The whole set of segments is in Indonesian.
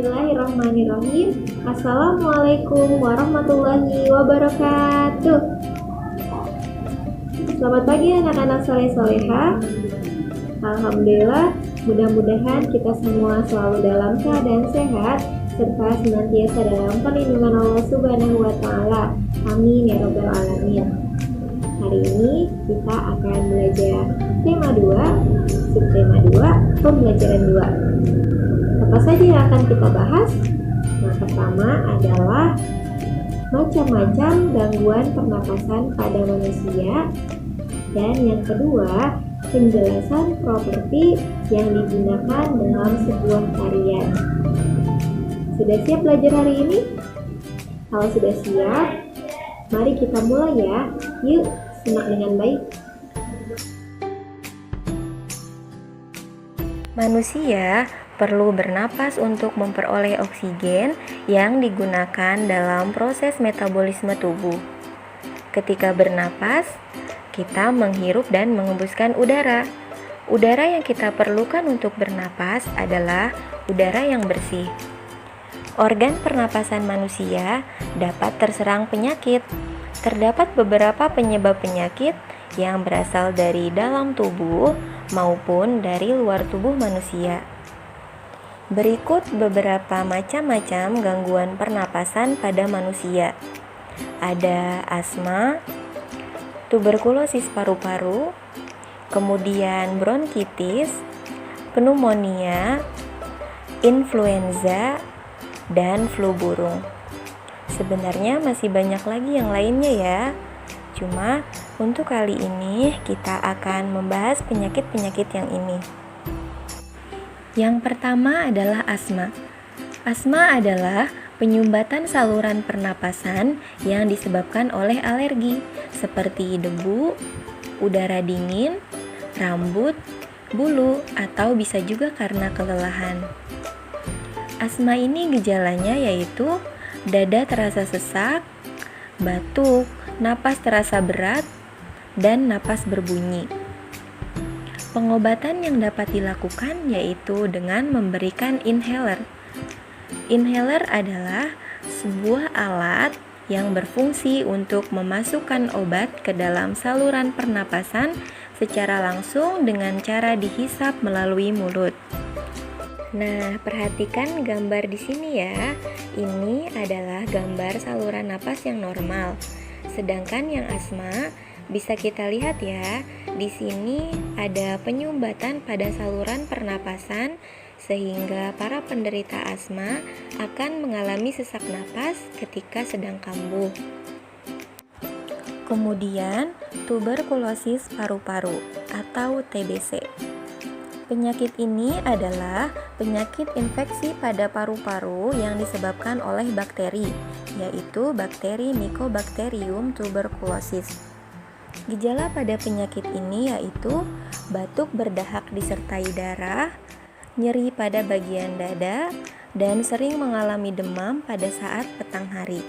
Bismillahirrahmanirrahim. Assalamualaikum warahmatullahi wabarakatuh. Selamat pagi anak-anak soleh-soleha. Alhamdulillah, mudah-mudahan kita semua selalu dalam keadaan sehat serta senantiasa dalam perlindungan Allah Subhanahu wa Ta'ala. Amin ya Rabbal 'Alamin. Hari ini kita akan belajar tema 2, subtema 2, pembelajaran 2. Apa saja yang akan kita bahas? Yang pertama adalah macam-macam gangguan pernapasan pada manusia. Dan yang kedua, penjelasan properti yang digunakan dalam sebuah tarian. Sudah siap belajar hari ini? Kalau sudah siap, mari kita mulai ya. Yuk, simak dengan baik. Manusia perlu bernapas untuk memperoleh oksigen yang digunakan dalam proses metabolisme tubuh. Ketika bernapas, kita menghirup dan mengembuskan udara. Udara yang kita perlukan untuk bernapas adalah udara yang bersih. Organ pernapasan manusia dapat terserang penyakit. Terdapat beberapa penyebab penyakit yang berasal dari dalam tubuh maupun dari luar tubuh manusia. Berikut beberapa macam-macam gangguan pernapasan pada manusia. Ada asma, tuberkulosis paru-paru, kemudian bronkitis, pneumonia, influenza, dan flu burung. Sebenarnya masih banyak lagi yang lainnya ya. Cuma untuk kali ini kita akan membahas penyakit-penyakit yang ini. Yang pertama adalah asma. Asma adalah penyumbatan saluran pernapasan yang disebabkan oleh alergi seperti debu, udara dingin, rambut, bulu, atau bisa juga karena kelelahan. Asma ini gejalanya yaitu dada terasa sesak, batuk, napas terasa berat, dan napas berbunyi. Pengobatan yang dapat dilakukan yaitu dengan memberikan inhaler. Inhaler adalah sebuah alat yang berfungsi untuk memasukkan obat ke dalam saluran pernapasan secara langsung dengan cara dihisap melalui mulut. Nah, perhatikan gambar di sini ya. Ini adalah gambar saluran napas yang normal. Sedangkan yang asma bisa kita lihat ya, di sini ada penyumbatan pada saluran pernapasan sehingga para penderita asma akan mengalami sesak napas ketika sedang kambuh. Kemudian, tuberkulosis paru-paru atau TBC. Penyakit ini adalah penyakit infeksi pada paru-paru yang disebabkan oleh bakteri, yaitu bakteri Mycobacterium tuberculosis. Gejala pada penyakit ini yaitu batuk berdahak disertai darah, nyeri pada bagian dada, dan sering mengalami demam pada saat petang hari.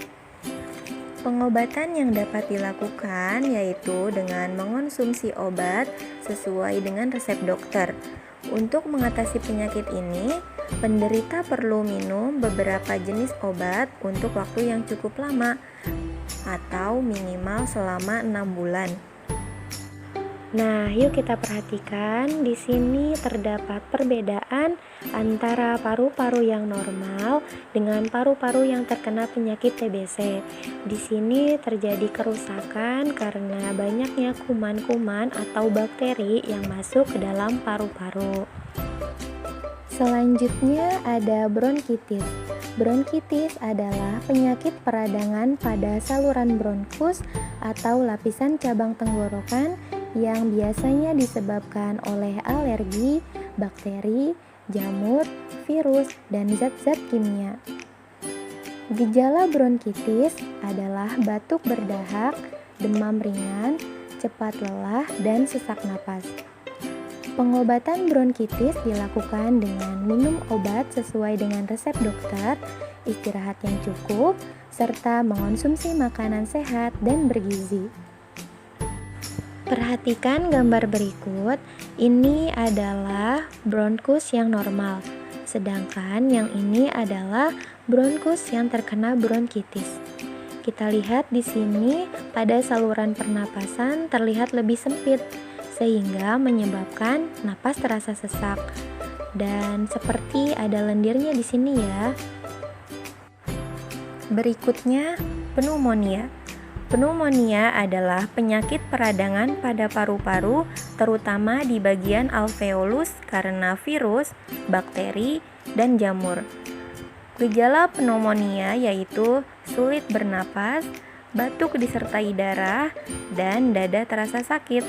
Pengobatan yang dapat dilakukan yaitu dengan mengonsumsi obat sesuai dengan resep dokter. Untuk mengatasi penyakit ini, penderita perlu minum beberapa jenis obat untuk waktu yang cukup lama atau minimal selama 6 bulan. Nah, yuk kita perhatikan di sini terdapat perbedaan antara paru-paru yang normal dengan paru-paru yang terkena penyakit TBC. Di sini terjadi kerusakan karena banyaknya kuman-kuman atau bakteri yang masuk ke dalam paru-paru. Selanjutnya ada bronkitis. Bronkitis adalah penyakit peradangan pada saluran bronkus atau lapisan cabang tenggorokan yang biasanya disebabkan oleh alergi, bakteri, jamur, virus, dan zat-zat kimia. Gejala bronkitis adalah batuk berdahak, demam ringan, cepat lelah, dan sesak napas. Pengobatan bronkitis dilakukan dengan minum obat sesuai dengan resep dokter, istirahat yang cukup, serta mengonsumsi makanan sehat dan bergizi. Perhatikan gambar berikut, ini adalah bronkus yang normal. sedangkan yang ini adalah bronkus yang terkena bronkitis. Kita lihat di sini pada saluran pernapasan terlihat lebih sempit sehingga menyebabkan napas terasa sesak. Dan seperti ada lendirnya di sini ya. Berikutnya, pneumonia. Pneumonia adalah penyakit peradangan pada paru-paru, terutama di bagian alveolus karena virus, bakteri, dan jamur. Gejala pneumonia yaitu sulit bernapas, batuk disertai darah, dan dada terasa sakit.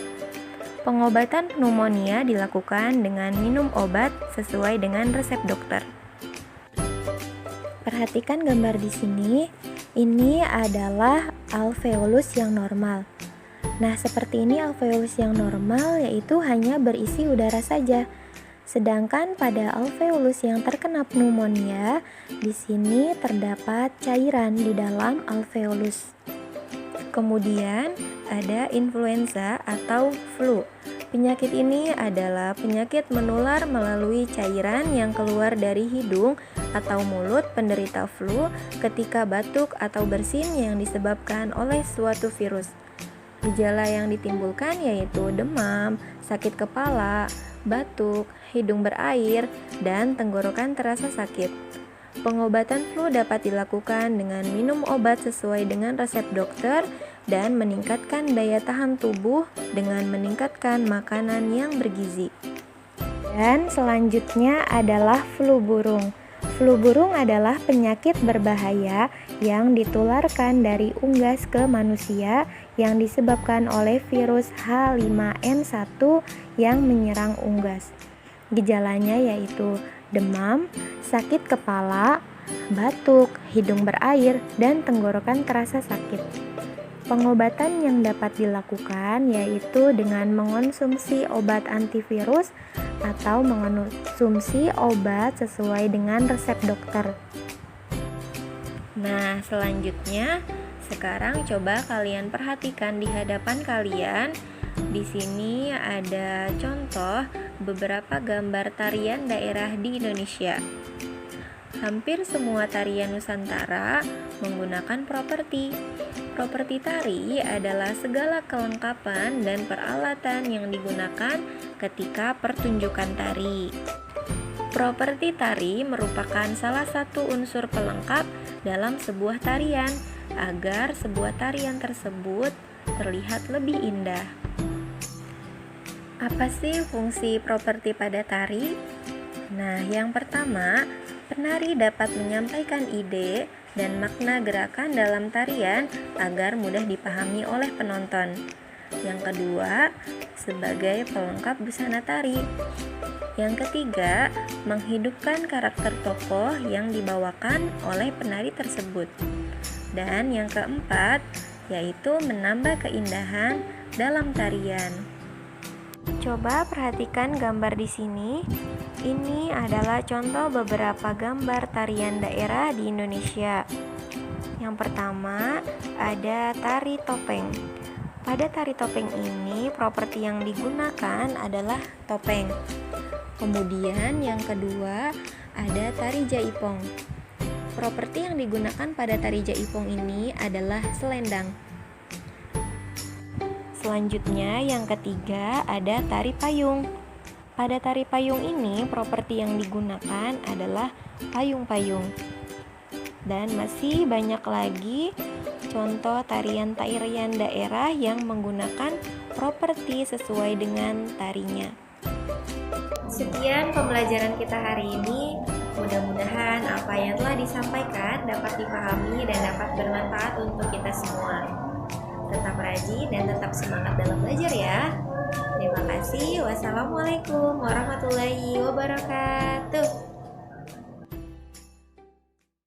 Pengobatan pneumonia dilakukan dengan minum obat sesuai dengan resep dokter. Perhatikan gambar di sini. Ini adalah alveolus yang normal. Nah, seperti ini alveolus yang normal yaitu hanya berisi udara saja. Sedangkan pada alveolus yang terkena pneumonia, di sini terdapat cairan di dalam alveolus. Kemudian ada influenza atau flu. Penyakit ini adalah penyakit menular melalui cairan yang keluar dari hidung atau mulut penderita flu ketika batuk atau bersin yang disebabkan oleh suatu virus. Gejala yang ditimbulkan yaitu demam, sakit kepala, batuk, hidung berair, dan tenggorokan terasa sakit. Pengobatan flu dapat dilakukan dengan minum obat sesuai dengan resep dokter dan meningkatkan daya tahan tubuh dengan meningkatkan makanan yang bergizi. Dan selanjutnya adalah flu burung. Flu burung adalah penyakit berbahaya yang ditularkan dari unggas ke manusia yang disebabkan oleh virus H5N1 yang menyerang unggas. Gejalanya yaitu demam, sakit kepala, batuk, hidung berair, dan tenggorokan terasa sakit. Pengobatan yang dapat dilakukan yaitu dengan mengonsumsi obat antivirus atau mengonsumsi obat sesuai dengan resep dokter. Nah, selanjutnya sekarang coba kalian perhatikan di hadapan kalian. Di sini ada contoh beberapa gambar tarian daerah di Indonesia. Hampir semua tarian Nusantara menggunakan properti. Properti tari adalah segala kelengkapan dan peralatan yang digunakan ketika pertunjukan tari. Properti tari merupakan salah satu unsur pelengkap dalam sebuah tarian agar sebuah tarian tersebut terlihat lebih indah. Apa sih fungsi properti pada tari? Nah, yang pertama, penari dapat menyampaikan ide dan makna gerakan dalam tarian agar mudah dipahami oleh penonton. Yang kedua, sebagai pelengkap busana tari. Yang ketiga, menghidupkan karakter tokoh yang dibawakan oleh penari tersebut. Dan yang keempat, yaitu menambah keindahan dalam tarian. Coba perhatikan gambar di sini. Ini adalah contoh beberapa gambar tarian daerah di Indonesia. Yang pertama, ada tari topeng. Pada tari topeng ini, properti yang digunakan adalah topeng. Kemudian yang kedua, ada tari jaipong. Properti yang digunakan pada tari jaipong ini adalah selendang. Selanjutnya yang ketiga ada tari payung. Pada tari payung ini properti yang digunakan adalah payung-payung. Dan masih banyak lagi contoh tarian-tarian daerah yang menggunakan properti sesuai dengan tarinya. Sekian pembelajaran kita hari ini. Mudah-mudahan apa yang telah disampaikan dapat dipahami dan dapat bermanfaat untuk kita semua. Tetap rajin dan tetap semangat dalam belajar ya. Terima kasih. Wassalamualaikum warahmatullahi wabarakatuh.